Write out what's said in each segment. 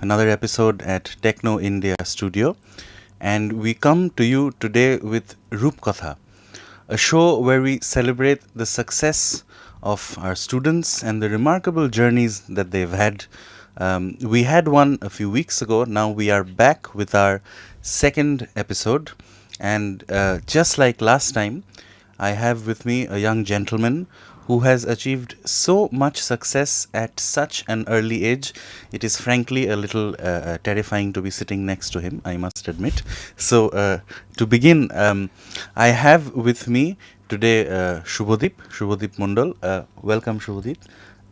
another episode at Techno India Studio, and we come to you today with Rupkatha, a show where we celebrate the success of our students and the remarkable journeys that they've had. We had one a few weeks ago. Now we are back with our second episode, and just like last time, I have with me a young gentleman who has achieved so much success at such an early age. It is frankly a little terrifying to be sitting next to him, I must admit. So, to begin, I have with me today Shubhadip Mundal. Welcome, Shubhadip.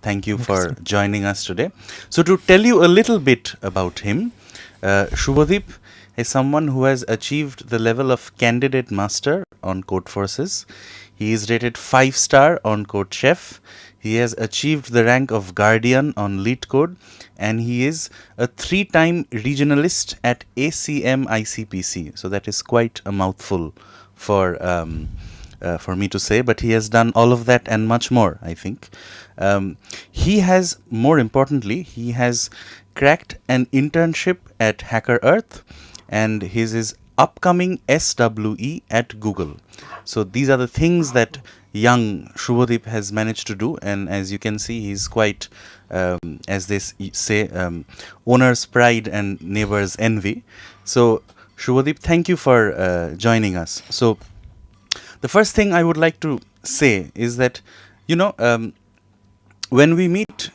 Thank you for joining us today. So, to tell you a little bit about him, Shubhadip is someone who has achieved the level of candidate master on Code Forces. He is rated 5-star on Code Chef. He has achieved the rank of Guardian on Lead Code, and he is a 3-time regionalist at ACM ICPC. So that is quite a mouthful for me to say, but he has done all of that and much more, I think. He has, more importantly, he has cracked an internship at Hacker Earth, and his is upcoming SWE at Google. So these are the things that young Shubhadip has managed to do, and as you can see, he's quite, as they say, owner's pride and neighbor's envy. So Shubhadip, thank you for joining us. So the first thing I would like to say is that, when we meet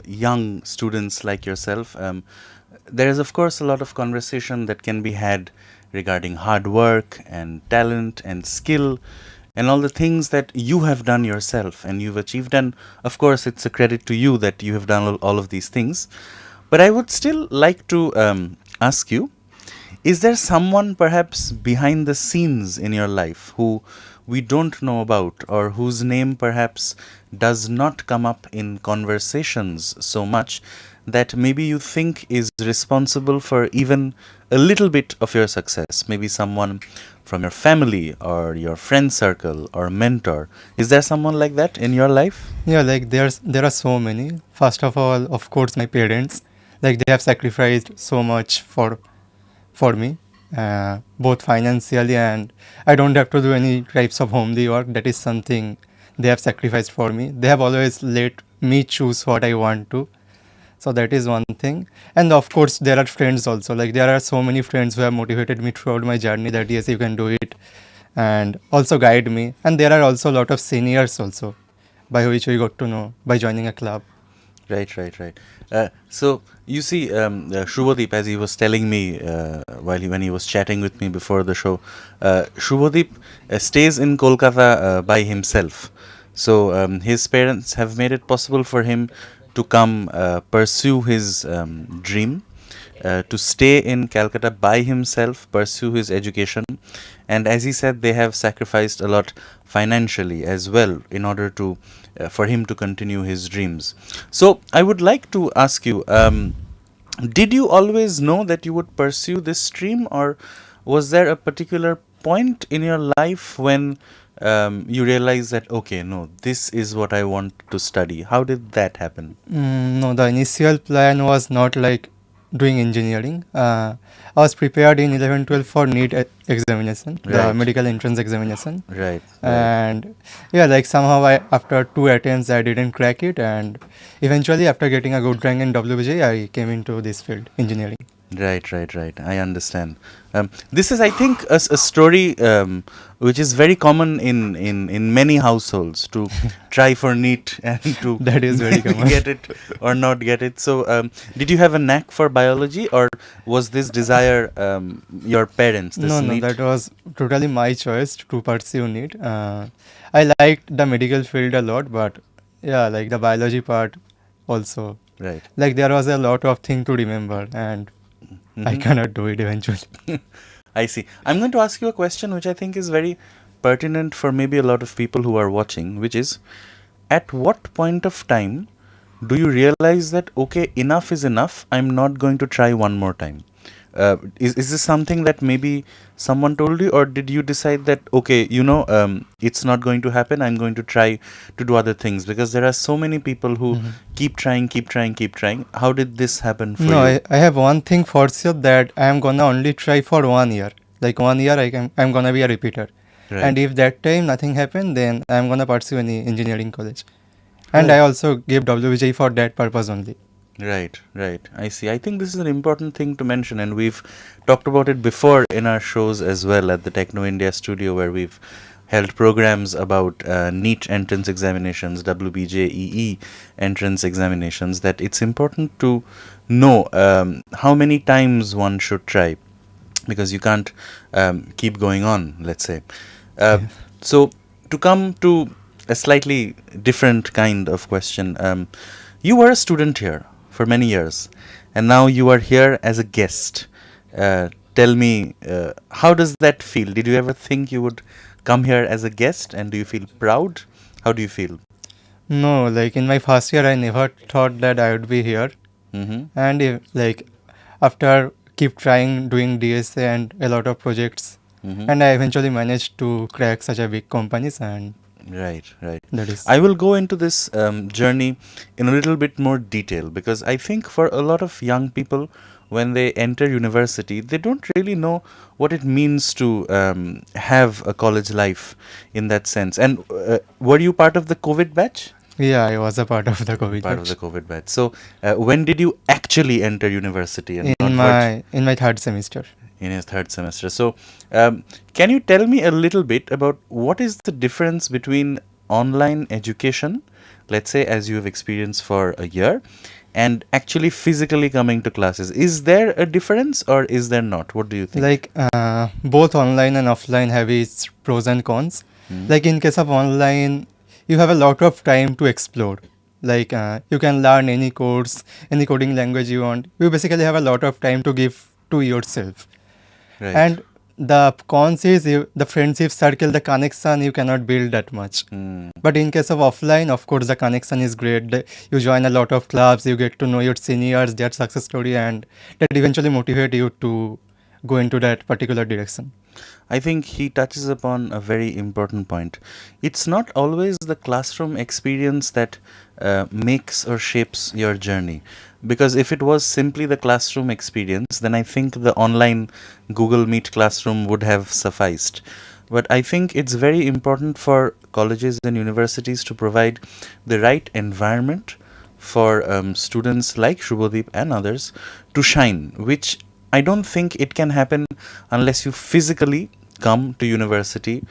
young students like yourself, there is of course a lot of conversation that can be had regarding hard work and talent and skill and all the things that you have done yourself and you've achieved, and of course it's a credit to you that you have done all of these things. But I would still like to ask you, is there someone perhaps behind the scenes in your life who we don't know about, or whose name perhaps does not come up in conversations so much, that maybe you think is responsible for even a little bit of your success? Maybe someone from your family or your friend circle or mentor. Is there someone like that in your life? Yeah, like there are so many. First of all, of course, my parents. Like they have sacrificed so much for me, both financially, and I don't have to do any types of homely work. That is something they have sacrificed for me. They have always let me choose what I want to. So that is one thing. And of course, there are friends also. Like there are so many friends who have motivated me throughout my journey that yes, you can do it, and also guide me. And there are also a lot of seniors also, by which we got to know by joining a club. Right. So you see, Shubhadip, as he was telling me when he was chatting with me before the show, Shubhadip stays in Kolkata by himself. So his parents have made it possible for him to come pursue his dream, to stay in Calcutta by himself, pursue his education. And as he said, they have sacrificed a lot financially as well in order to for him to continue his dreams. So I would like to ask you, did you always know that you would pursue this stream, or was there a particular point in your life when you realized that, okay, no, this is what I want to study? How did that happen? No, the initial plan was not like doing engineering. I was prepared in 11-12 for NEET examination, the Right. medical entrance examination. Right. And yeah, like somehow after 2 attempts I didn't crack it, and eventually after getting a good rank in WJ I came into this field, engineering. Right. I understand. This is, I think, a story which is very common in many households, to try for NEET and to That is very common. get it or not get it. So, did you have a knack for biology, or was this desire your parents? This No, NEET? that was totally my choice to pursue NEET. I liked the medical field a lot, but yeah, like the biology part also. Right. Like there was a lot of thing to remember, and I cannot do it eventually. I see. I'm going to ask you a question which I think is very pertinent for maybe a lot of people who are watching, which is, at what point of time do you realize that, okay, enough is enough, I'm not going to try one more time? Is this something that maybe someone told you, or did you decide that, okay, it's not going to happen, I'm going to try to do other things? Because there are so many people who Mhm. keep trying, keep trying, keep trying. How did this happen for No, you? I have one thing for sure that I am gonna only try for 1 year. Like 1 year, I'm gonna be a repeater. And Right. if that time nothing happened, then I'm gonna pursue any engineering college. And I Right. also gave WJ for that purpose only. Right, right. I see. I think this is an important thing to mention, and we've talked about it before in our shows as well at the Techno India studio, where we've held programs about NEET entrance examinations, WBJEE entrance examinations, that it's important to know how many times one should try, because you can't keep going on, let's say. Uh, Yeah. so, to come to a slightly different kind of question, you were a student here for many years, and now you are here as a guest. Tell me, how does that feel? Did you ever think you would come here as a guest, and do you feel proud? How do you feel? No, like in my first year, I never thought that I would be here. Mm-hmm. And if, like after keep trying doing DSA and a lot of projects, Mm-hmm. and I eventually managed to crack such a big companies, and Right, right. that is I will go into this journey in a little bit more detail, because I think for a lot of young people, when they enter university, they don't really know what it means to have a college life in that sense. And were you part of the COVID batch? yeah, I was a part of the COVID Part of the batch COVID batch. So, when did you actually enter university and not in my third semester. in his third semester? So, can you tell me a little bit about what is the difference between online education, let's say as you have experienced for a year, and actually physically coming to classes? Is there a difference, or is there not? What do you think? Like both online and offline have its pros and cons. Hmm? Like in case of online, you have a lot of time to explore. Like you can learn any course, any coding language you want. You basically have a lot of time to give to yourself. Right. And the cons is the friendship circle, the connection you cannot build that much. Hmm. But in case of offline, of course, the connection is great. You join a lot of clubs, you get to know your seniors, their success story, and that eventually motivate you to go into that particular direction. I think he touches upon a very important point. It's not always the classroom experience that makes or shapes your journey. Because if it was simply the classroom experience, then I think the online Google Meet classroom would have sufficed. But I think it's very important for colleges and universities to provide the right environment for students like Shubhadip and others to shine, which I don't think it can happen unless you physically come to university.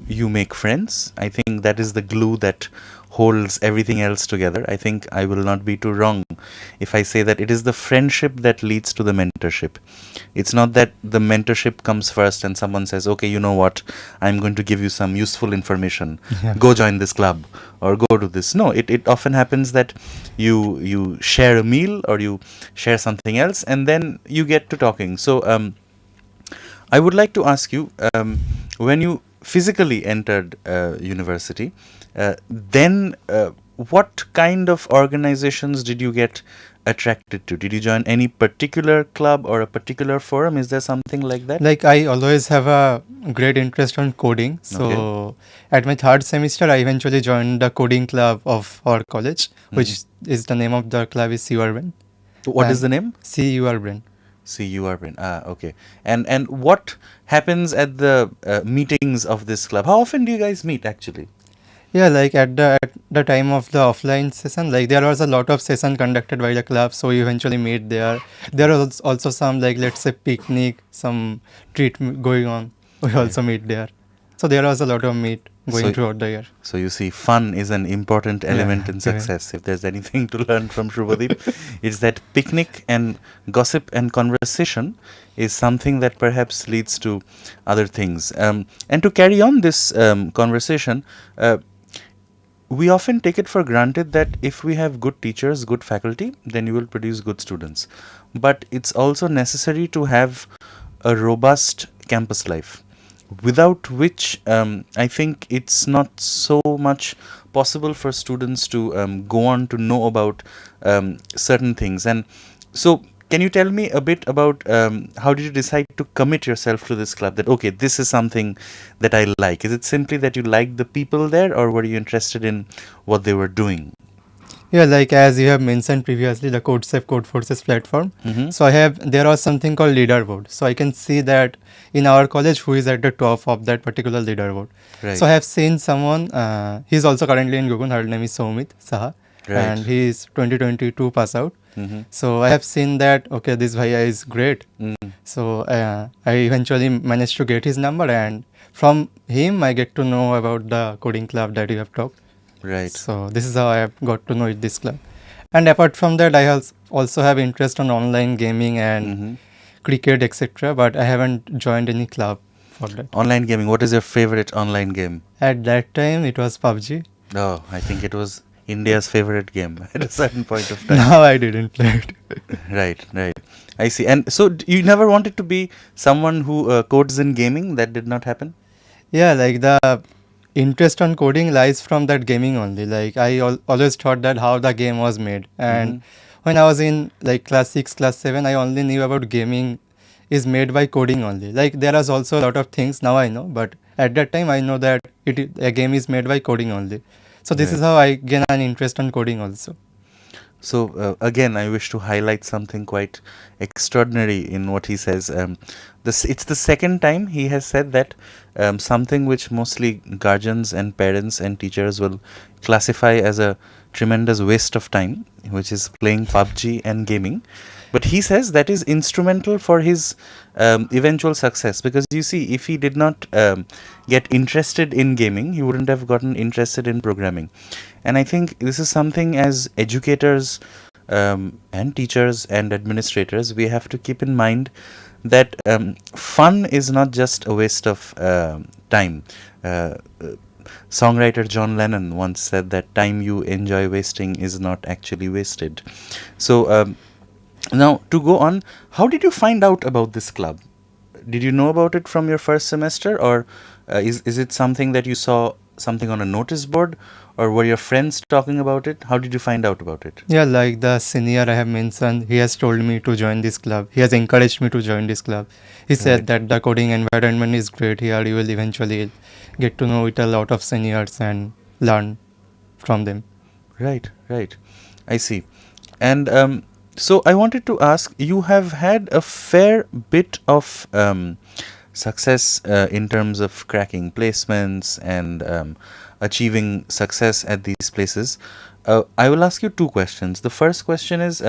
You make friends. I think that is the glue that holds everything else together. I think I will not be too wrong if I say that it is the friendship that leads to the mentorship. It's not that the mentorship comes first and someone says, okay, you know what, I'm going to give you some useful information. Yeah. Go join this club or go to this. No, it often happens that you share a meal or you share something else, and then you get to talking. So I would like to ask you, when you physically entered university, then what kind of organizations did you get attracted to? Did you join any particular club or a particular forum? Is there something like that? Like I always have a great interest on coding. So at my third semester, I eventually joined the coding club of our college, which is the name of the club is CU Urban. What is the name? CU Urban. CU Urban. Okay. And what happens at the meetings of this club? How often do you guys meet actually? Yeah, like at the time of the offline session, like there was a lot of session conducted by the club, so we eventually meet there. There was also some, like, let's say, picnic, some treat going on. We also meet there. So there was a lot of meet going So- throughout the year. So you see, fun is an important element in correct. success. If there's anything to learn from Shubhadip, it's that picnic and gossip and conversation is something that perhaps leads to other things. And to carry on this conversation, we often take it for granted that if we have good teachers, good faculty, then you will produce good students. But it's also necessary to have a robust campus life, without which I think it's not so much possible for students to go on to know about certain things. And so can you tell me a bit about how did you decide to commit yourself to this club? That okay, this is something that I like. Is it simply that you liked the people there, or were you interested in what they were doing? Yeah, like as you have mentioned previously, the CodeSafe Code Forces platform. Mm-hmm. So there was something called leaderboard. So I can see that in our college who is at the top of that particular leaderboard. Right. So I have seen someone, he's also currently in Google, her name is Soumit Saha, Right. and he is 2022 pass out. Mm-hmm. So I have seen that, okay, this Bhaiya is great. Mm. So I eventually managed to get his number, and from him I get to know about the coding club that you have talked. Right. So this is how I have got to know this club. And apart from that, I also have interest on online gaming and Mm-hmm. cricket, etc. But I haven't joined any club for that. Online gaming. What is your favorite online game? At that time, it was PUBG. Oh, I think it was India's favorite game at a certain point of time. Now I didn't play it. Right, right. I see. And so you never wanted to be someone who codes in gaming? That did not happen? Yeah, like the interest on coding lies from that gaming only. Like I always thought that how the game was made, and Mhm. when I was in like class 6, class 7, I only knew about gaming is made by coding only. Like there is also a lot of things now I know, but at that time I know that a game is made by coding only. So this is Right. how I gain an interest on coding also. So again, I wish to highlight something quite extraordinary in what he says. It's the second time he has said that something which mostly guardians and parents and teachers will classify as a tremendous waste of time, which is playing PUBG and gaming. But he says that is instrumental for his eventual success, because you see, if he did not get interested in gaming, he wouldn't have gotten interested in programming. And I think this is something as educators and teachers and administrators, we have to keep in mind that fun is not just a waste of time. Songwriter John Lennon once said that time you enjoy wasting is not actually wasted. So now to go on, how did you find out about this club? Did you know about it from your first semester, or is it something that you saw something on a notice board, or were your friends talking about it? How did you find out about it? Yeah, like the senior I have mentioned, he has told me to join this club. He has encouraged me to join this club. He said Right. that the coding environment is great here. You will eventually get to know it a lot of seniors and learn from them. Right, right. I see. And so I wanted to ask, you have had a fair bit of success in terms of cracking placements and achieving success at these places. I will ask you two questions. The first question is,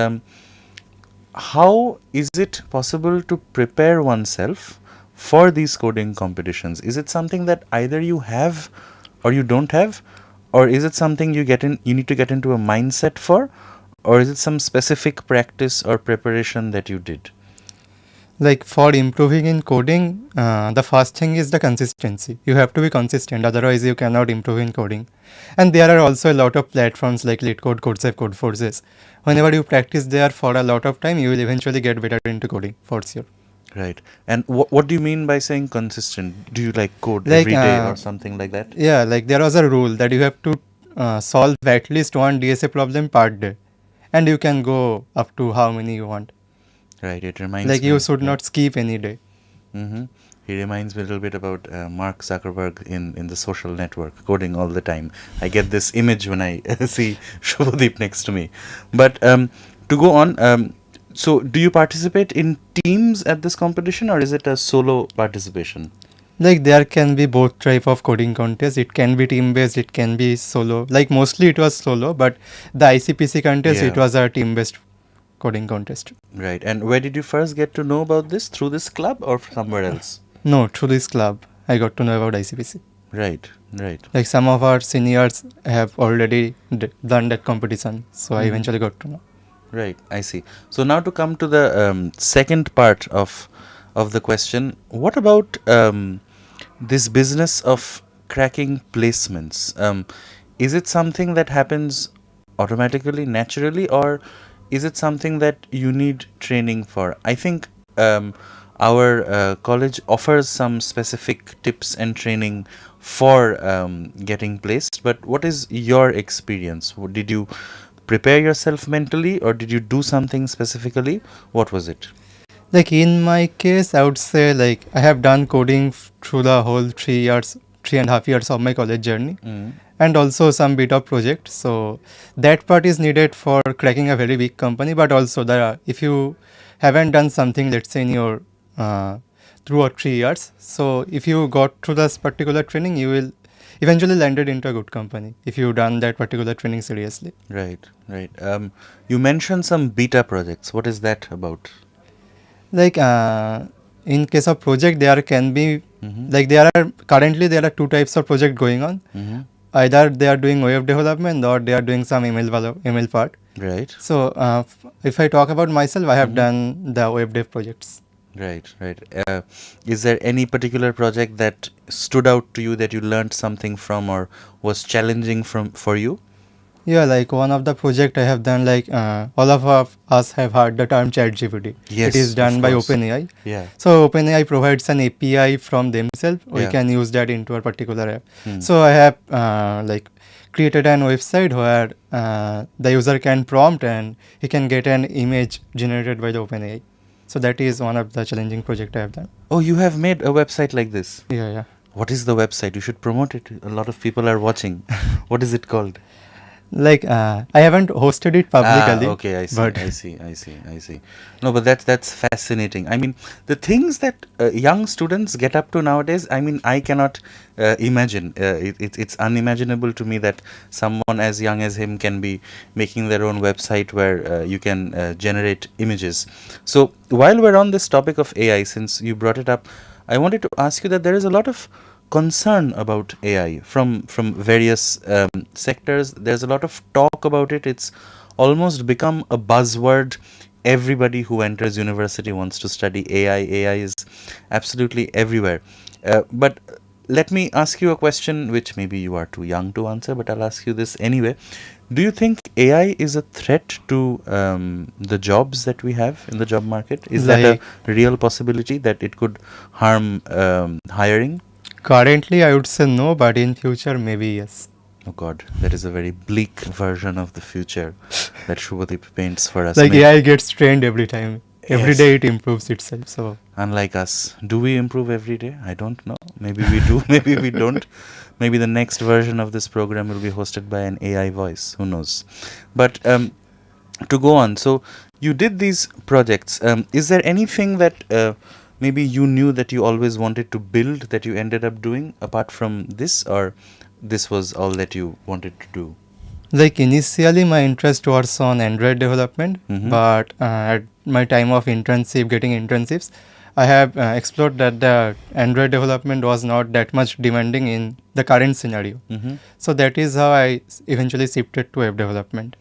how is it possible to prepare oneself for these coding competitions? Is it something that either you have or you don't have, or is it something you need to get into a mindset for, or is it some specific practice or preparation that you did? Like for improving in coding, the first thing is the consistency. You have to be consistent, otherwise you cannot improve in coding. And there are also a lot of platforms like LeetCode, CodeSafe, CodeForces. Whenever you practice there for a lot of time, you will eventually get better into coding for sure. Right. And what do you mean by saying consistent? Do you like code Like, every day or something like that? Yeah, like there was a rule that you have to solve at least one DSA problem per day, and you can go up to how many you want. Right. It reminds Like me. you should not skip any day. Mm-hmm. He reminds me a little bit about Mark Zuckerberg in the social network, coding all the time. I get this image when I see Subhadip next to me. But to go on, so do you participate in teams at this competition, or is it a solo participation? Like there can be both type of coding contest. It can be team based, it can be solo. Like mostly it was solo, but the ICPC contest, it Yeah. was a team based coding contest. Right. And where did you first get to know about this? Through this club or somewhere else? No, through this club, I got to know about ICPC. Right. Right. Like some of our seniors have already done that competition, so I Mhm. eventually got to know. Right, I see. So now to come to the second part of the question, what about this business of cracking placements? Is it something that happens automatically, naturally, or is it something that you need training for? I think our college offers some specific tips and training for getting placed, but what is your experience? Did you prepare yourself mentally, or did you do something specifically? What was it? Like in my case, I would say like I have done coding through the whole 3 years, 3.5 years of my college journey, and also some bit of project. So that part is needed for cracking a very big company. But also if you haven't done something, let's say in your 2 or 3 years, so if you got through this particular training, you will eventually landed into a good company if you done that particular training seriously. Right, right. You mentioned some beta projects. What is that about? Like in case of project, there can be like currently there are two types of project going on. Either they are doing web development or they are doing some email part. Right. So if I talk about myself, I have done the web dev projects. Right, right. Is there any particular project that stood out to you that you learned something from or was challenging for you? Yeah, like one of the project I have done, like all of us have heard the term ChatGPT. Yes, it is done of by course. OpenAI. Yeah. So OpenAI provides an API from themselves. We Yeah. can use that into a particular app. So I have like created an website where the user can prompt and he can get an image generated by the OpenAI. So that is one of the challenging project I have done. Oh, you have made a website like this? Yeah, yeah. What is the website? You should promote it. A lot of people are watching. What is it called? Like I haven't hosted it publicly. Okay, I see, but I see. No, but that's fascinating. I mean, the things that young students get up to nowadays, I mean, I cannot imagine. It's unimaginable to me that someone as young as him can be making their own website where you can generate images. So while we're on this topic of AI, since you brought it up, I wanted to ask you that there is a lot of concern about AI from various sectors. There's a lot of talk about it. It's almost become a buzzword. Everybody who enters university wants to study AI. AI is absolutely everywhere. But let me ask you a question which maybe you are too young to answer, but I'll ask you this anyway. Do you think AI is a threat to the jobs that we have in the job market? Is that a real possibility that it could harm hiring? Currently, I would say no, but in future, maybe yes. Oh God, that is a very bleak version of the future that Subhadip paints for us. Like AI gets trained every time. Every Yes. day it improves itself. So Unlike us, do we improve every day? I don't know. Maybe we do, maybe we don't. Maybe the next version of this program will be hosted by an AI voice. Who knows? But to go on, so you did these projects. Is there anything that maybe you knew that you always wanted to build that you ended up doing apart from this, or this was all that you wanted to do? like initially my interest was on Android development, but at my time of getting internships, I have explored that the Android development was not that much demanding in the current scenario. So that is how I eventually shifted to web development.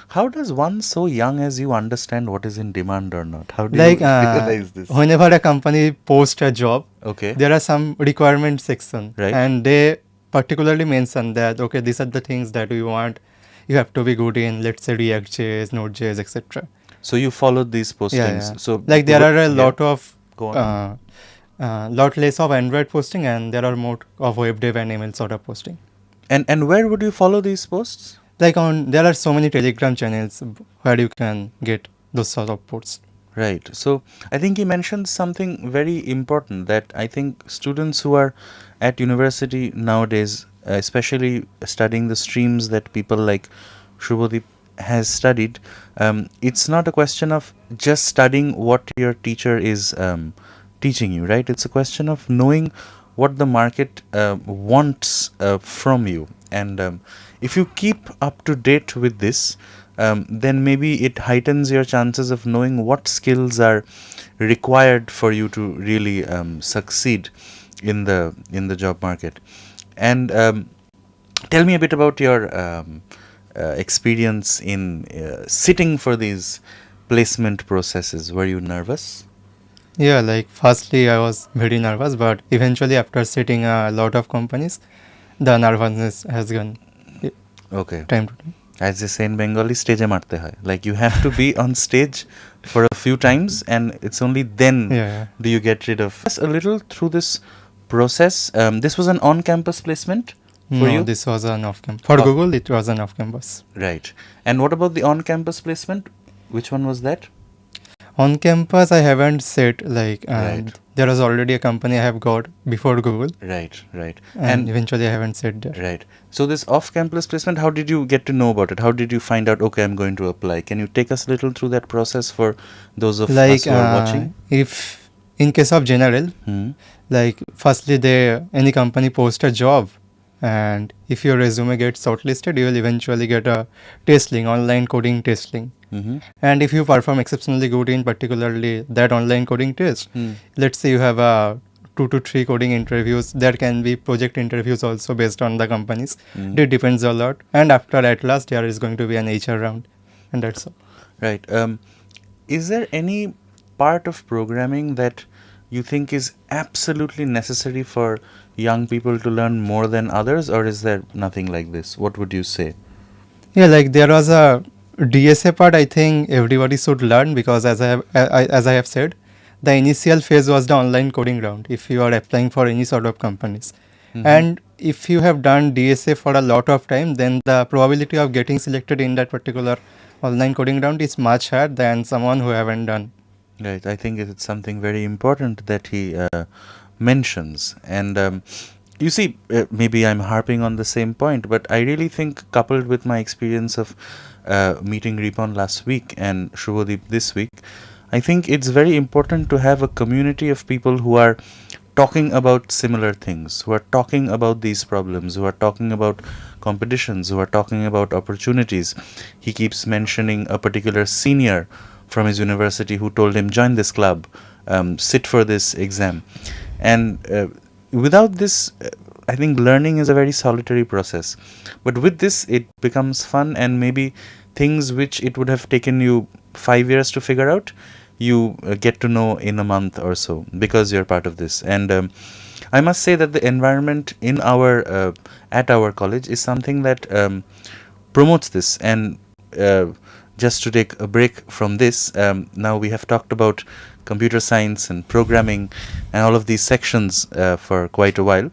How does one so young as you understand what is in demand or not? How do Like you realize this? whenever a company posts a job, Okay. there are some requirement section, Right. and they particularly mention that okay, these are the things that we want. You have to be good in, let's say, React.js, Node.js, etc. So you followed these postings. Yeah. So like there are a lot of Go on. lot less of Android posting, and there are more of web dev and ML sort of posting. And where would you follow these posts? Like there are so many Telegram channels where you can get those sort of posts. Right. So I think he mentioned something very important, that I think students who are at university nowadays, especially studying the streams that people like Shubhadip has studied, it's not a question of just studying what your teacher is teaching you, right? It's a question of knowing what the market wants from you. And if you keep up to date with this, then maybe it heightens your chances of knowing what skills are required for you to really succeed in the job market. And tell me a bit about your experience in sitting for these placement processes. Were you nervous? Yeah, like firstly I was very nervous, but eventually after sitting a lot of companies, the nervousness has gone. Okay. Time to time. As they say in Bengali, stage marte hai. Like you have to be on stage for a few times, and it's only then do you get rid of. Just a little through this process. This was an on-campus placement. For No, you? this was an off-campus. For Off- Google, it was an off-campus. Right. And what about the on-campus placement? Which one was that? On campus, I haven't said like Right. there was already a company I have got before Google, Right, right. and eventually I haven't said there. Right. So this off-campus placement, how did you get to know about it? How did you find out, okay, I'm going to apply? Can you take us a little through that process for those of us Like who are watching? if in case of general, Hmm. like firstly any company post a job, and if your resume gets shortlisted, you will eventually get a test link, online coding test link. Mm-hmm. And if you perform exceptionally good in particularly that online coding test, let's say you have a 2 to 3 coding interviews, there can be project interviews also based on the companies. It depends a lot, and after at last there is going to be an HR round, and that's all. Right. Is there any part of programming that you think is absolutely necessary for young people to learn more than others, or is there nothing like this? What would you say? Yeah, like there was a DSA part I think everybody should learn, because as I have said, the initial phase was the online coding round if you are applying for any sort of companies. And if you have done DSA for a lot of time, then the probability of getting selected in that particular online coding round is much higher than someone who haven't done. Right. I think it's something very important that he mentions. And you see, maybe I'm harping on the same point, but I really think, coupled with my experience of meeting Ripon last week and Subhadip this week, I think it's very important to have a community of people who are talking about similar things, who are talking about these problems, who are talking about competitions, who are talking about opportunities. He keeps mentioning a particular senior from his university who told him, join this club, sit for this exam. And without this, I think learning is a very solitary process. But with this, it becomes fun, and maybe things which it would have taken you 5 years to figure out, you get to know in a month or so because you're part of this. And I must say that the environment in our at our college is something that promotes this. And just to take a break from this, now we have talked about computer science and programming and all of these sections for quite a while.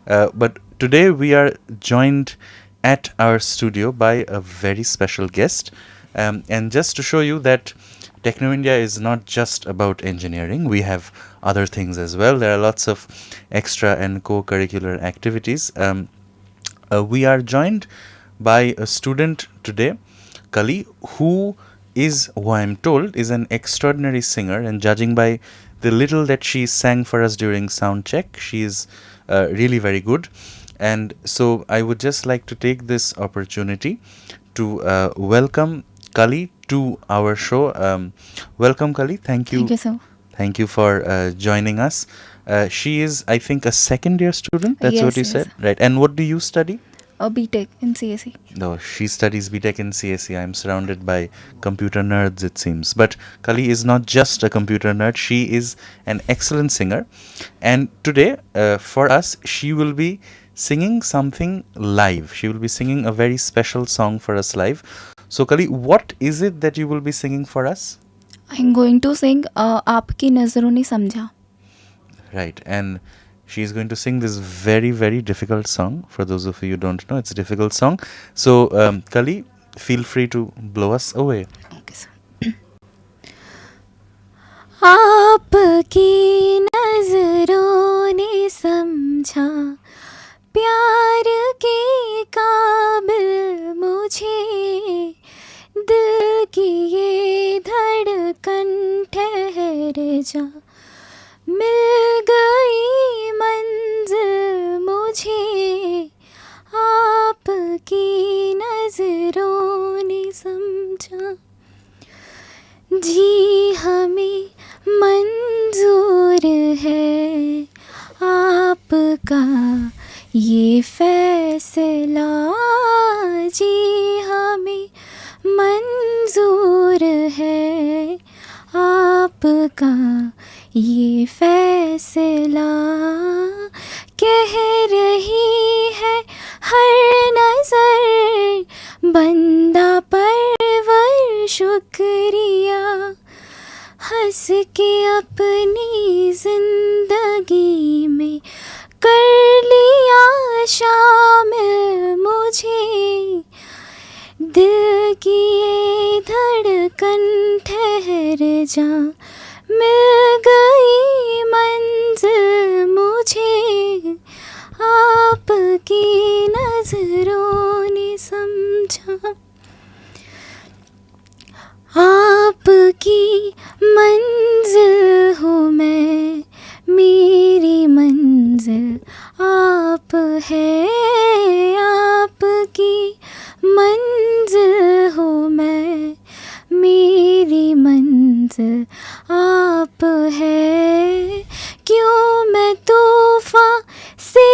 But today we are joined at our studio by a very special guest. And just to show you that Techno India is not just about engineering, we have other things as well. There are lots of extra and co-curricular activities. We are joined by a student today, Kali, who I'm told, is an extraordinary singer, and judging by the little that she sang for us during sound check, she is really very good. And so I would just like to take this opportunity to welcome Kali to our show. Welcome, Kali. Thank you. Thank you, sir. Thank you for joining us. She is, I think, a second year student. That's what you Yes, said, right? And what do you study? A BTech in CSE. No, she studies BTech in CSE. I'm surrounded by computer nerds, it seems. But Kali is not just a computer nerd. She is an excellent singer. And today, for us, she will be singing something live. She will be singing a very special song for us live. So, Kali, what is it that you will be singing for us? I'm going to sing आपकी नजरों ने समझा. Right. And she is going to sing this very, very difficult song. For those of you who don't know, it's a difficult song. So, Kali, feel free to blow us away. Okay, sir. आपकी नजरों ने समझा प्यार के काबिल मुझे दिल की ये धड़कन ठहर जा मिल गई मंजिल मुझे आपकी नजरों ने समझा जी हमें मंजूर है आपका ये फैसला जी हमें मंजूर है आपका ये फैसला कह रही है हर नजर बंदा परवर शुक्रिया हंस के अपनी जिंदगी में कर लिया शामिल मुझे, दिल की ये धड़कन ठहर जा, मिल गई मंजिल मुझे, आपकी नजरों ने समझा, आपकी मंजिल हूँ मैं, मेरी मंजिल आप है, आपकी मंजिल हूँ मैं, मेरी मंजिल आप है। क्यों मैं तूफान से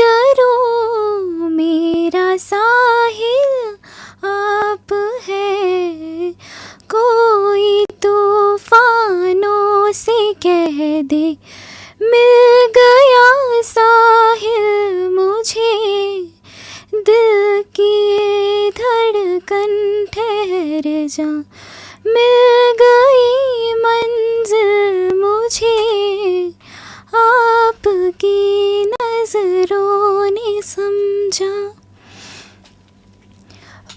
डरूं, मेरा साहिल आप है, कोई तूफानों से कह दे, मिल गया साहिल मुझे, दिल की ये धड़कन ठहर जा, मिल गई मंजिल मुझे, आपकी नजरों ने समझा,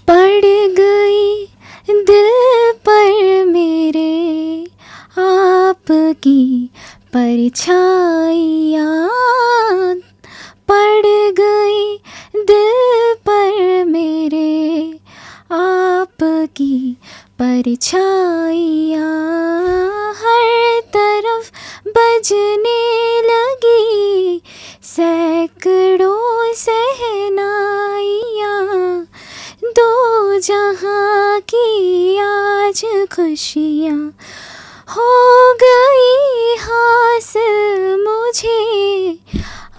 पड़ गई दिल पर मेरे आपकी परछाइयाँ, पड़ गई दिल पर मेरे आपकी परछाइयाँ, हर तरफ बजने लगी सैकड़ों सहनाइयाँ, दो जहाँ की आज खुशियाँ हो गई हासिल मुझे,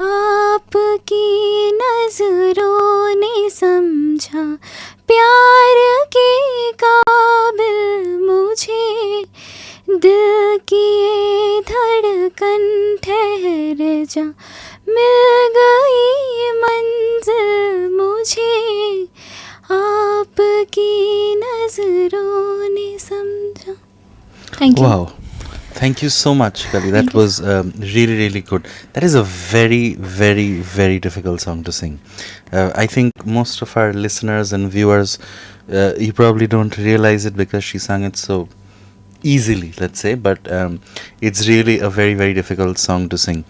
आपकी नजरों ने समझा, प्यार के काबिल मुझे, दिल की ये धड़कन ठहर जा, मिल गई मंजिल मुझे, आपकी नजरों ने समझा। Thank you. Wow. Thank you so much, Kali. That Thank you. was really, really good. That is a very, very, very difficult song to sing. I think most of our listeners and viewers, you probably don't realize it because she sang it so easily, let's say, but it's really a very, very difficult song to sing.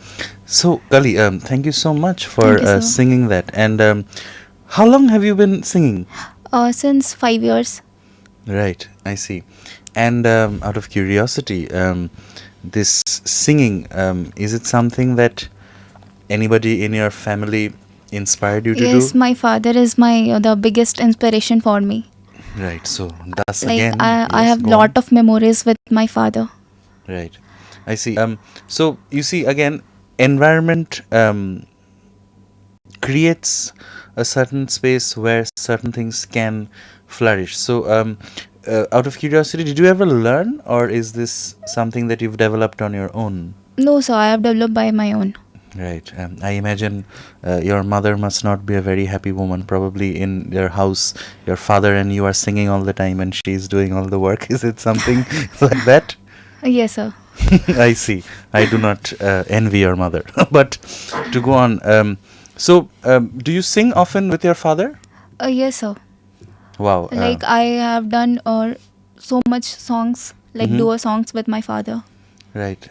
So, Kali, thank you so much for Thank you, sir. singing that. And how long have you been singing? Since 5 years. Right, I see. And out of curiosity, this singing, is it something that anybody in your family inspired you to Yes, do? my father is my the biggest inspiration for me. Right, so thus Like again, I yes, have go lot on. of memories with my father. Right, I see. So you see, again, environment creates a certain space where certain things can flourish. So, out of curiosity, did you ever learn, or is this something that you've developed on your own? No, sir, I have developed by my own. Right. I imagine your mother must not be a very happy woman. Probably in your house, your father and you are singing all the time and she's doing all the work. Is it something like that? Yes, sir. I see. I do not envy your mother. But to go on, do you sing often with your father? Yes, sir. Wow. Like I have done so much songs, like Mhm. duo songs with my father. Right.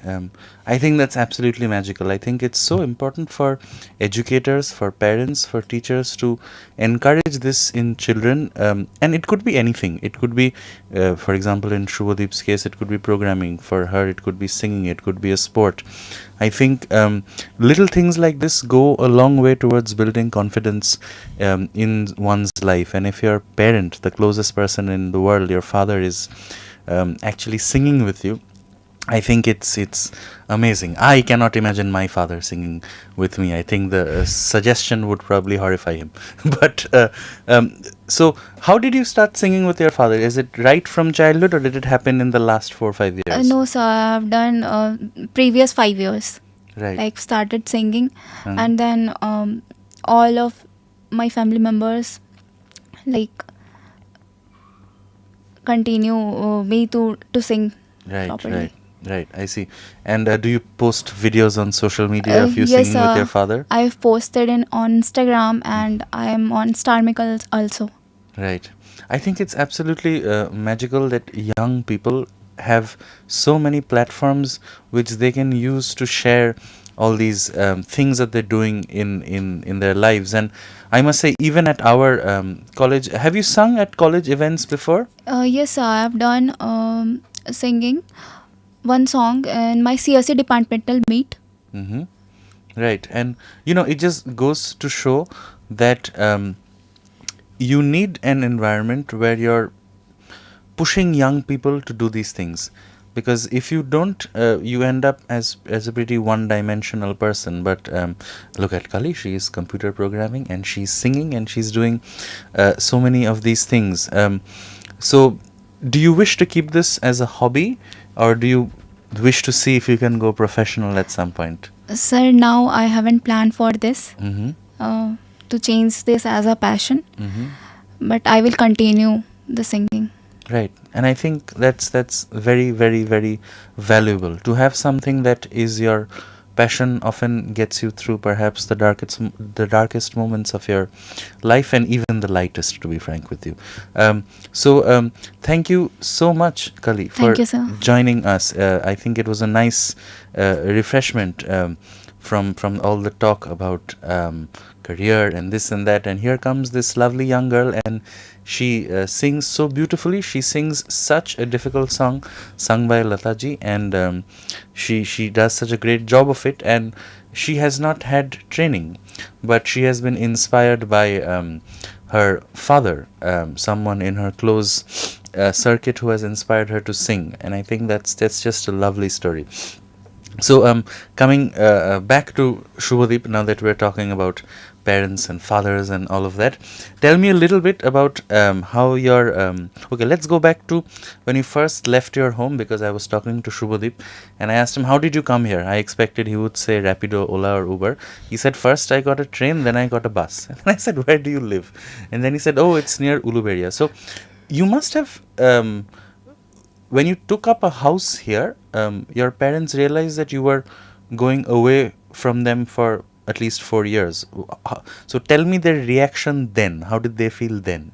I think that's absolutely magical. I think it's so important for educators, for parents, for teachers to encourage this in children. And it could be anything. It could be, for example, in Subhadip's case, it could be programming. For her, it could be singing. It could be a sport. I think little things like this go a long way towards building confidence in one's life. And if your parent, the closest person in the world, your father, is actually singing with you, I think it's amazing. I cannot imagine my father singing with me. I think the suggestion would probably horrify him. But so, how did you start singing with your father? Is it right from childhood, or did it happen in the last 4 or 5 years? No, sir, I have done previous 5 years. Right. Like started singing, Mhm. and then all of my family members like continue me to sing Right, properly. right. Right, I see. And do you post videos on social media of you Yes, singing with your father? I've posted in on Instagram and I am on Star Mickles also. Right. I think it's absolutely magical that young people have so many platforms which they can use to share all these things that they're doing in their lives. And I must say, even at our college, have you sung at college events before? Yes, I have done singing one song in my CSE departmental meet. Mm-hmm. Right. And, it just goes to show that you need an environment where you're pushing young people to do these things, because if you don't, you end up as a pretty one dimensional person. But look at Kali, she is computer programming and she's singing and she's doing so many of these things. So do you wish to keep this as a hobby, or do you wish to see if you can go professional at some point? Sir, now I haven't planned for this Mm-hmm. to change this as a passion, Mm-hmm. but I will continue the singing. Right, and I think that's very, very, very valuable. To have something that is your passion often gets you through perhaps the darkest moments of your life, and even the lightest, to be frank with you. So thank you so much, Kali, for Thank you, sir. joining us. I think it was a nice refreshment from all the talk about career and this and that. And here comes this lovely young girl, and she sings so beautifully. She sings such a difficult song sung by Lataji, and she does such a great job of it. And she has not had training, but she has been inspired by her father, someone in her close circuit who has inspired her to sing. And I think that's just a lovely story. So coming back to Subhadip, now that we're talking about parents and fathers and all of that, tell me a little bit about how your okay, let's go back to when you first left your home, because I was talking to Subhadip and I asked him, how did you come here? I expected he would say Rapido, Ola or Uber. He said, first I got a train, then I got a bus. And I said, where do you live? And then he said, oh, it's near Uluberia. So you must have when you took up a house here, your parents realized that you were going away from them for at least 4 years. So tell me their reaction then. How did they feel then?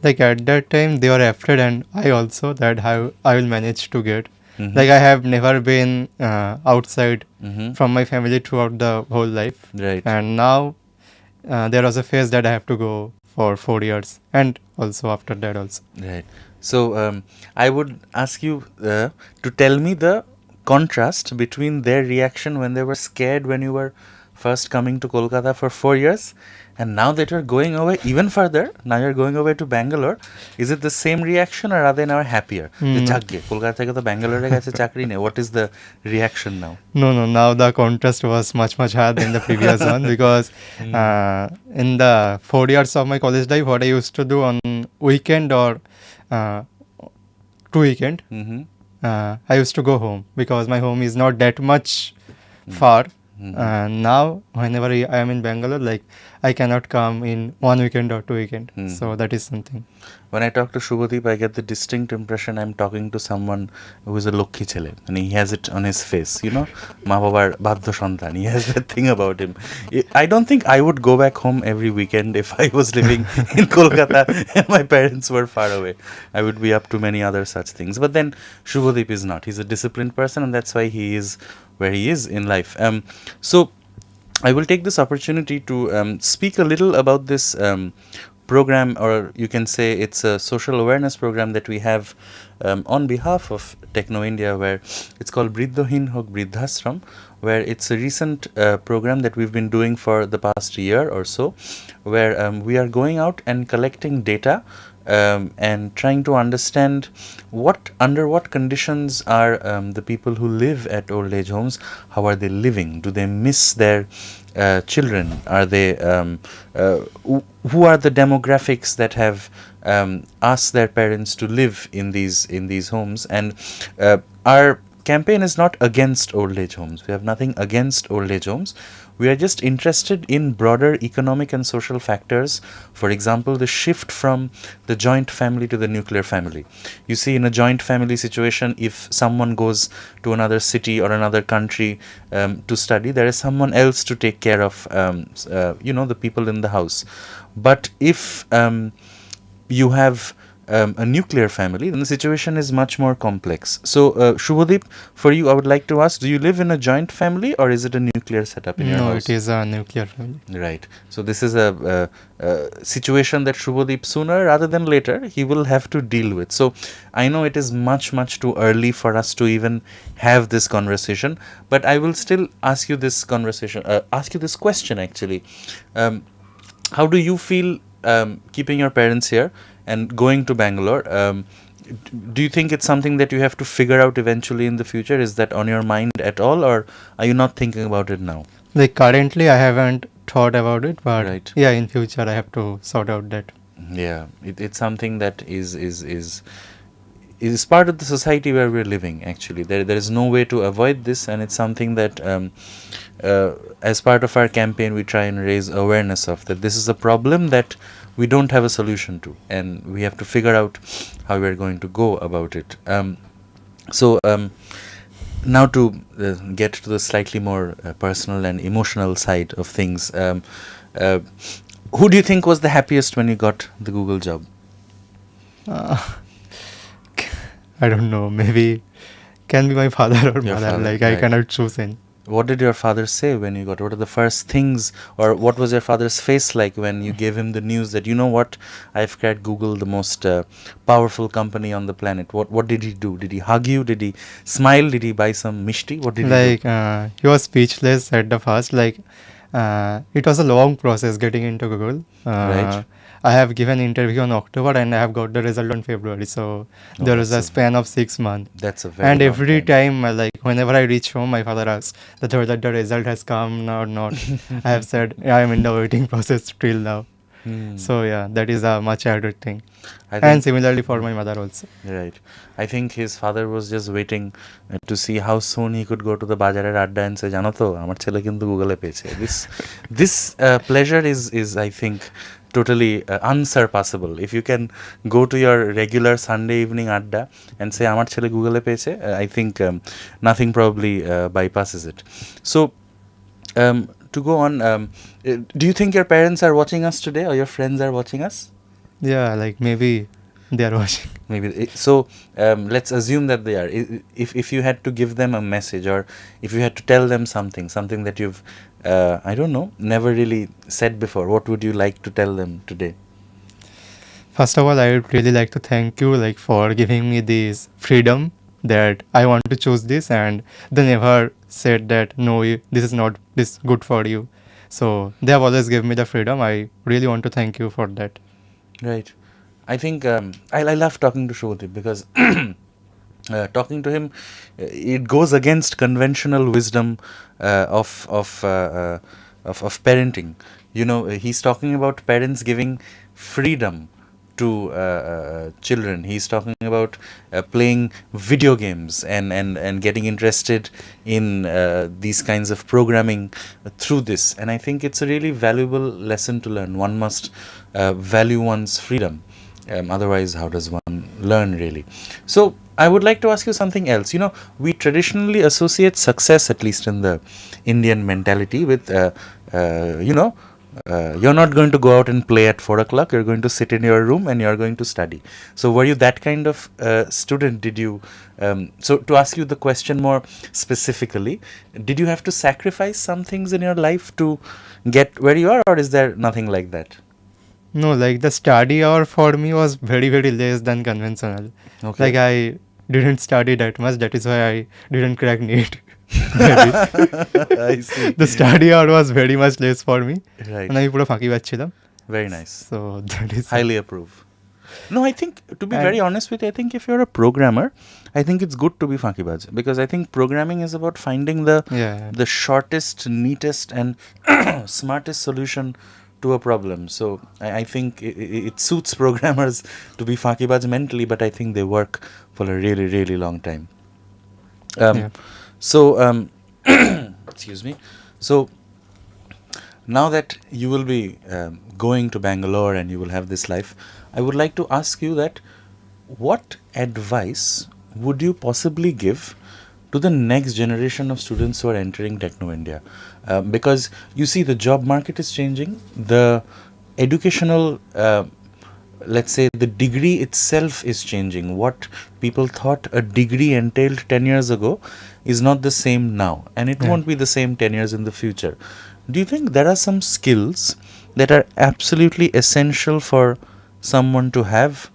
Like at that time, they were afraid, and I also, that how I will manage to get. Mhm. Like I have never been outside Mhm. from my family throughout the whole life, Right. and now there was a phase that I have to go for 4 years, and also after that also. Right. So I would ask you to tell me the contrast between their reaction when they were scared when you were first coming to Kolkata for 4 years, and now that you're going away even further, now you're going away to Bangalore. Is it the same reaction, or are they now happier? যে Mm. যাক গে, কলকাতা থেকে তো ব্যাঙ্গালোরে গেছে চাকরি নেই. What is the reaction now? No, now the contrast was much higher than the previous one, because in the 4 years of my college life, what I used to do on weekend or to weekend, Mm-hmm. I used to go home because my home is not that much far. Now, whenever I am in Bangalore, like I cannot come in one weekend or 2 weekend. So that is something. When I talk to Subhadip, I get the distinct impression I'm talking to someone who is a Lokhi Chele. And he has it on his face, Ma babar baddho shantan. He has that thing about him. I don't think I would go back home every weekend if I was living in Kolkata and my parents were far away. I would be up to many other such things. But then Subhadip is not. He's a disciplined person, and that's why he is where he is in life. So I will take this opportunity to speak a little about this program, or you can say it's a social awareness program that we have on behalf of Techno India, where it's called Briddhohin Hok Briddhashram, where it's a recent program that we've been doing for the past year or so, where we are going out and collecting data and trying to understand under what conditions are the people who live at old age homes, how are they living? Do they miss their children? Are they who are the demographics that have asked their parents to live in these homes, and campaign is not against old age homes. We have nothing against old age homes. We are just interested in broader economic and social factors. For example, the shift from the joint family to the nuclear family. You see, in a joint family situation, if someone goes to another city or another country to study, there is someone else to take care of, the people in the house. But if you have a nuclear family, then the situation is much more complex. So, Shubhadip, for you, I would like to ask, do you live in a joint family or is it a nuclear setup in your No, house? it is a nuclear family. Right. So, this is a situation that Shubhadip, sooner rather than later, he will have to deal with. So, I know it is much, much too early for us to even have this conversation, but I will still ask you this question actually. How do you feel keeping your parents here and going to Bangalore? Do you think it's something that you have to figure out eventually in the future? Is that on your mind at all, or are you not thinking about it now? Like currently, I haven't thought about it, but Right. yeah, in future I have to sort out that. Yeah, it's something that is part of the society where we're living. Actually, there is no way to avoid this, and it's something that as part of our campaign we try and raise awareness of, that this is a problem that we don't have a solution to, and we have to figure out how we're going to go about it. So now to get to the slightly more personal and emotional side of things, who do you think was the happiest when you got the Google job? I don't know. Maybe can be my father or Your mother. father, Like I right. cannot choose any. What did your father say when you got? What are the first things, or what was your father's face like when you gave him the news that, you know what, I've cracked Google, the most powerful company on the planet? What did he do? Did he hug you? Did he smile? Did he buy some mishti? What did he Like do? he was speechless at the first. Like it was a long process getting into Google. Right. I have given interview on October and I have got the result on February. So Oh, there is a that's span of 6 months. That's a very And long every time, like whenever I reach home, my father asks that whether the result has come or not. I have said I am in the waiting process till now. So yeah, that is a much harder thing. I And think, similarly for my mother also. right. I think his father was just waiting to see how soon he could go to the bazaar adda and say, "Jano to, amar chele kintu Google e peyeche." This pleasure is I think totally unsurpassable. If you can go to your regular Sunday evening adda and say, "Amar chele Google e peyeche," I think nothing probably bypasses it. So to go on, do you think your parents are watching us today, or your friends are watching us? Yeah, like maybe they are watching. Maybe so. Let's assume that they are. If you had to give them a message, or if you had to tell them something that you've I don't know, never really said before, what would you like to tell them today? First of all, I would really like to thank you like for giving me this freedom that I want to choose this, and they never said that no, this is not this good for you. So they have always given me the freedom. I really want to thank you for that. Right. I think I love talking to Shubhadip because talking to him, it goes against conventional wisdom of parenting. You know, he's talking about parents giving freedom to children. He's talking about playing video games and getting interested in these kinds of programming through this. And I think it's a really valuable lesson to learn. One must value one's freedom. Otherwise, how does one learn, really? So, I would like to ask you something else. You know, we traditionally associate success, at least in the Indian mentality, with, you're not going to go out and play at 4 o'clock. You're going to sit in your room and you're going to study. So, were you that kind of student? Did you? So, to ask you the question more specifically, did you have to sacrifice some things in your life to get where you are, or is there nothing like that? No, like the study hour for me was very, very less than conventional. Okay. Like I didn't study that much. That is why I didn't crack NEET. I see. The study hour was very much less for me. Right. And I পুরো ফাঁকি পাচ্ছিলাম. Very nice. So that is Highly approve. No, I think, to be And- very honest with you, I think if you're a programmer, I think it's good to be fakibaj, because I think programming is about finding yeah. the shortest, neatest and smartest solution to a problem. So I think it suits programmers to be fakibaj mentally, but I think they work for a really, really long time. Yeah. So, excuse me. So, now that you will be going to Bangalore and you will have this life, I would like to ask you that what advice would you possibly give to the next generation of students who are entering Techno India? Because you see, the job market is changing, the educational let's say the degree itself is changing. What people thought a degree entailed 10 years ago is not the same now, and it Yeah. won't be the same 10 years in the future. Do you think there are some skills that are absolutely essential for someone to have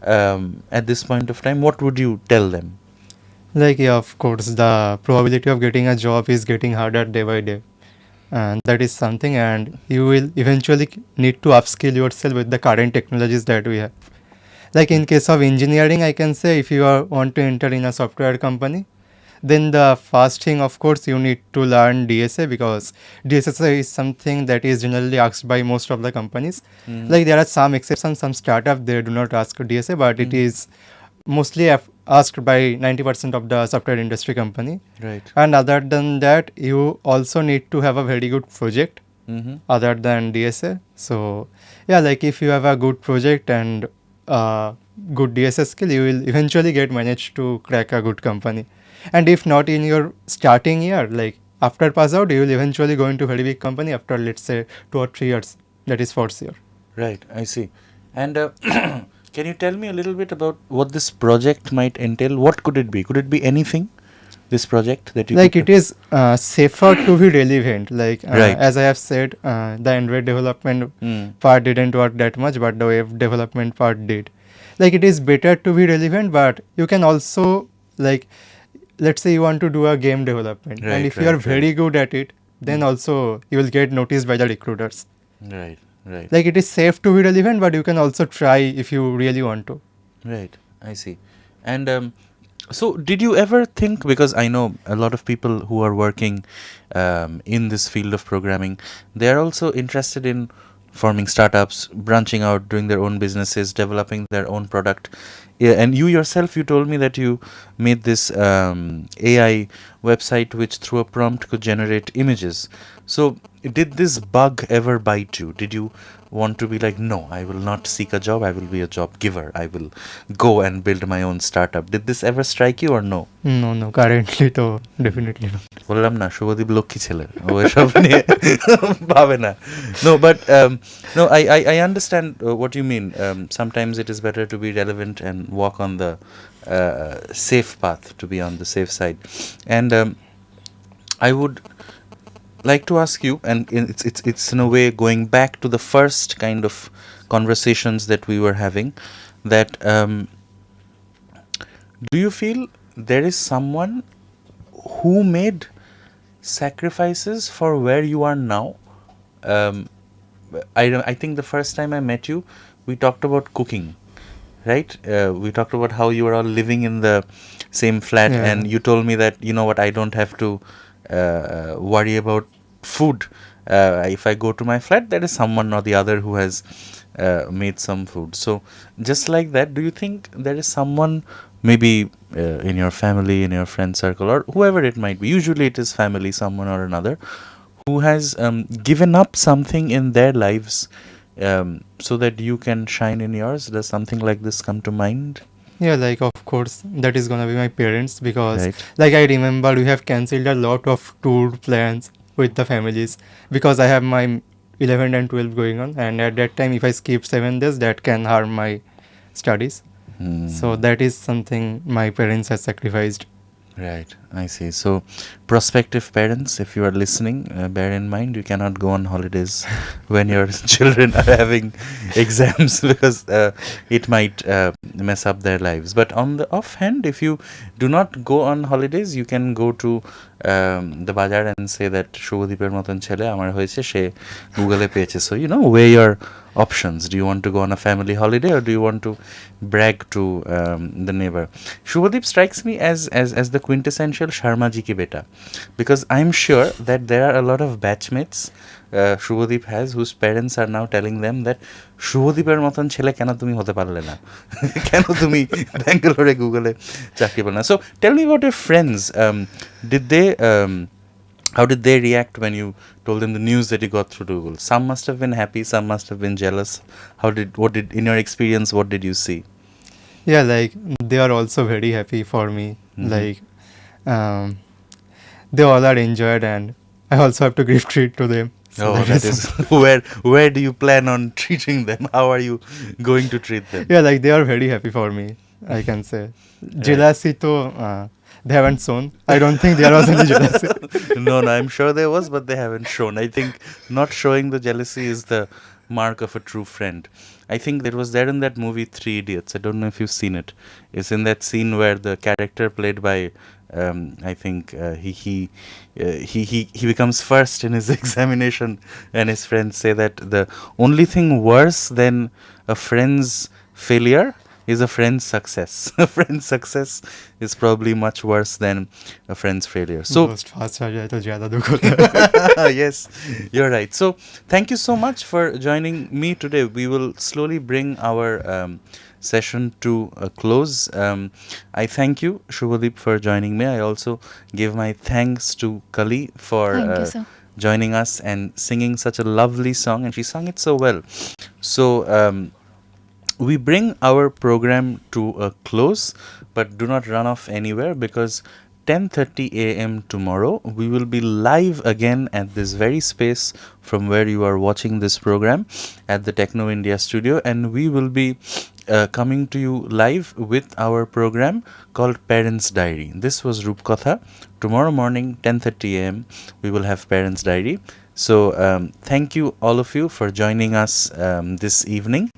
at this point of time? What would you tell them? Like, yeah, of course, the probability of getting a job is getting harder day by day. And that is something, and you will eventually need to upskill yourself with the current technologies that we have. Like in case of engineering, I can say if you want to enter in a software company, then the first thing, of course, you need to learn DSA, because DSA is something that is generally asked by most of the companies. Like there are some exceptions, some startup they do not ask DSA, but it is mostly asked by 90% of the software industry company. Right. And other than that, you also need to have a very good project Mm-hmm. other than DSA. So yeah, like if you have a good project and good DSA skill, you will eventually get managed to crack a good company. And if not in your starting year, like after pass out, you will eventually go into very big company after, let's say, 2 or 3 years. That is for sure. Right, I see. And can you tell me a little bit about what this project might entail? What could it be? Could it be anything? This project that you Like could it is safer to be relevant. Like Right. as I have said, the Android development Mm. part didn't work that much, but the web development part did. Like it is better to be relevant, but you can also, like, let's say you want to do a game development, and Right, if you are right, very right. good at it, then also you will get noticed by the recruiters. Right, right. Like it is safe to be relevant, but you can also try if you really want to. Right, I see. And so, did you ever think, because I know a lot of people who are working in this field of programming, they are also interested in forming startups, branching out, doing their own businesses, developing their own product. Yeah, and you yourself, you told me that you made this AI website which through a prompt could generate images. So, did this bug ever bite you? Did you want to be like, no, I will not seek a job, I will be a job giver, I will go and build my own startup? Did this ever strike you or no? No, currently, though, definitely not. বললাম না শুভদীপ লক্ষ্মী ছেলে ও এসব নিয়ে ভাবে না no but no I understand what you mean. Sometimes it is better to be relevant and walk on the safe path, to be on the safe side. And I would like to ask you, and it's in a way going back to the first kind of conversations that we were having, that do you feel there is someone who made sacrifices for where you are now? I think the first time I met you, we talked about cooking, right? We talked about how you were all living in the same flat, Yeah. and you told me that, you know what, I don't have to worry about food. If I go to my flat, there is someone or the other who has made some food. So just like that, do you think there is someone, maybe in your family, in your friend circle, or whoever it might be, usually it is family, someone or another, who has given up something in their lives so that you can shine in yours? Does something like this come to mind? Yeah, like of course that is gonna be my parents, because Right. like I remember we have cancelled a lot of tour plans with the families, because I have my 11 and 12 going on, and at that time if I skip 7 days, that can harm my studies. So that is something my parents have sacrificed. Right, I see. So, prospective parents, if you are listening, bear in mind you cannot go on holidays when your children are having exams, because it might mess up their lives. But on the offhand, if you do not go on holidays, you can go to the bazaar and say that Shubhadipper moton chele amar hoyeche, she Google e peyeche. So, you know, weigh your options. Do you want to go on a family holiday, or do you want to brag to the neighbor? Shubhadip strikes me as the quintessential Sharma ji ki beta, because I'm sure that there are a lot of batchmates Shubhadip has whose parents are now telling them that শুভদীপের মতন ছেলে কেন তুমি হতে পারলে না, কেন তুমি ব্যাঙ্গালোরে গুগলে চাকরি পেলে না? So tell me about your friends. Did they how did they react when you told them the news that you got through Google? Some must have been happy, some must have been jealous. What did in your experience, what did you see? Yeah, like they are also very happy for me. Like they all are enjoyed, and I also have to give treat to them. So Oh, that is where do you plan on treating them? How are you going to treat them? yeah, like they are very happy for me, I can say. Jealousy to they haven't shown. I don't think there was any jealousy. No, I'm sure there was, but they haven't shown. I think not showing the jealousy is the mark of a true friend. I think it was there in that movie Three Idiots. I don't know if you've seen it. It's in that scene where the character played by I think he becomes first in his examination, and his friends say that the only thing worse than a friend's failure is a friend's success. A friend's success is probably much worse than a friend's failure. So Most fast aa jaye to zyada dukh hota hai. yes, you're right. So thank you so much for joining me today. We will slowly bring our session to a close. I thank you, Shubhadip, for joining me. I also give my thanks to Kali for Thank you, sir. joining us and singing such a lovely song, and she sung it so well. So we bring our program to a close, but do not run off anywhere, because 10:30 a.m. tomorrow we will be live again at this very space from where you are watching this program at the Techno India studio, and we will be coming to you live with our program called Parents Diary. This was Rupkatha. Tomorrow morning 10:30 a.m. we will have Parents Diary. So thank you all of you for joining us this evening.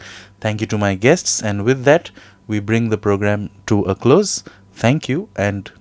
Thank you to my guests, and with that we bring the program to a close. Thank you and